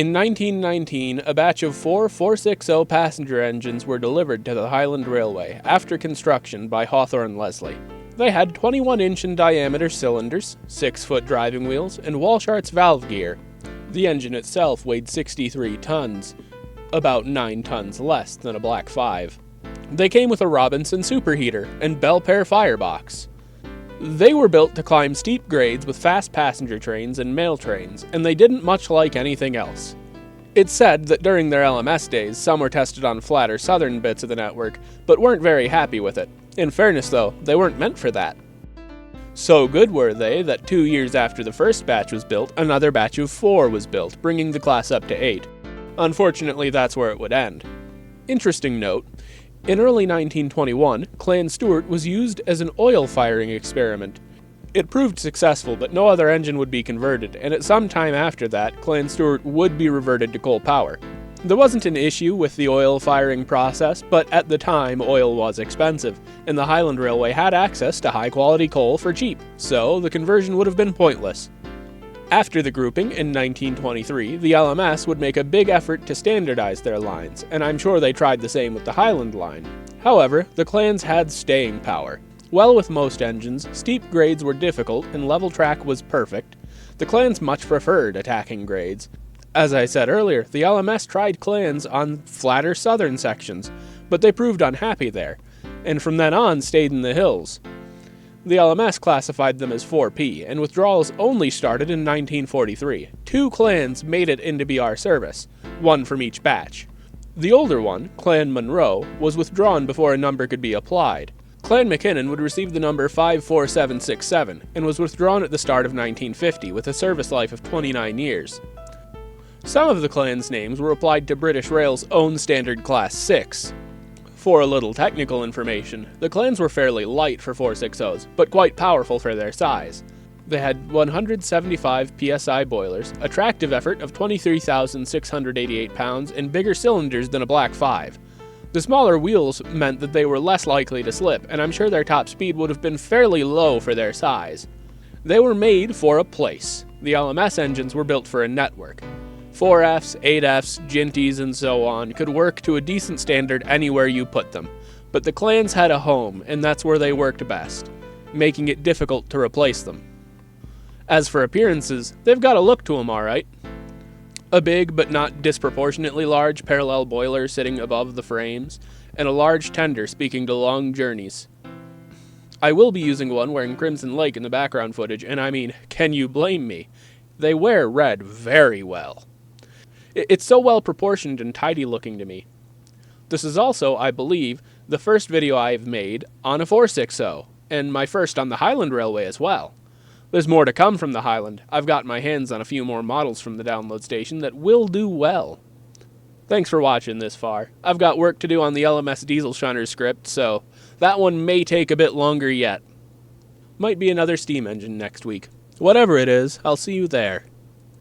In 1919, a batch of 460 passenger engines were delivered to the Highland Railway after construction by Hawthorne Leslie. They had 21-inch in diameter cylinders, 6-foot driving wheels, and Walshart's valve gear. The engine itself weighed 63 tons, about 9 tons less than a Black 5. They came with a Robinson superheater and Belpaire firebox. They were built to climb steep grades with fast passenger trains and mail trains, and they didn't much like anything else. It's said that during their LMS days, some were tested on flatter southern bits of the network, but weren't very happy with it. In fairness though, they weren't meant for that. So good were they that 2 years after the first batch was built, another batch of 4 was built, bringing the class up to 8. Unfortunately, that's where it would end. Interesting note, in early 1921, Clan Stewart was used as an oil firing experiment. It proved successful, but no other engine would be converted, and at some time after that, Clan Stewart would be reverted to coal power. There wasn't an issue with the oil firing process, but at the time, oil was expensive, and the Highland Railway had access to high-quality coal for cheap, so the conversion would have been pointless. After the grouping in 1923, the LMS would make a big effort to standardize their lines, and I'm sure they tried the same with the Highland line. However, the clans had staying power. Well, with most engines, steep grades were difficult and level track was perfect. The clans much preferred attacking grades. As I said earlier, the LMS tried clans on flatter southern sections, but they proved unhappy there, and from then on stayed in the hills. The LMS classified them as 4P, and withdrawals only started in 1943. 2 clans made it into BR service, 1 from each batch. The older one, Clan Monroe, was withdrawn before a number could be applied. Clan McKinnon would receive the number 54767, and was withdrawn at the start of 1950 with a service life of 29 years. Some of the clans' names were applied to British Rail's own standard Class 6. For a little technical information, the clans were fairly light for 460s, but quite powerful for their size. They had 175 psi boilers, a tractive effort of 23,688 pounds, and bigger cylinders than a Black 5. The smaller wheels meant that they were less likely to slip, and I'm sure their top speed would have been fairly low for their size. They were made for a place. The LMS engines were built for a network. 4Fs, 8Fs, Ginties, and so on could work to a decent standard anywhere you put them, but the clans had a home, and that's where they worked best, making it difficult to replace them. As for appearances, they've got a look to them alright. A big but not disproportionately large parallel boiler sitting above the frames, and a large tender speaking to long journeys. I will be using one wearing Crimson Lake in the background footage, and I mean, can you blame me? They wear red very well. It's so well proportioned and tidy looking to me. This is also, I believe, the first video I've made on a 460, and my first on the Highland Railway as well. There's more to come from the Highland. I've got my hands on a few more models from the download station that will do well. Thanks for watching this far. I've got work to do on the LMS Diesel Shunner script, so that one may take a bit longer yet. Might be another steam engine next week. Whatever it is, I'll see you there.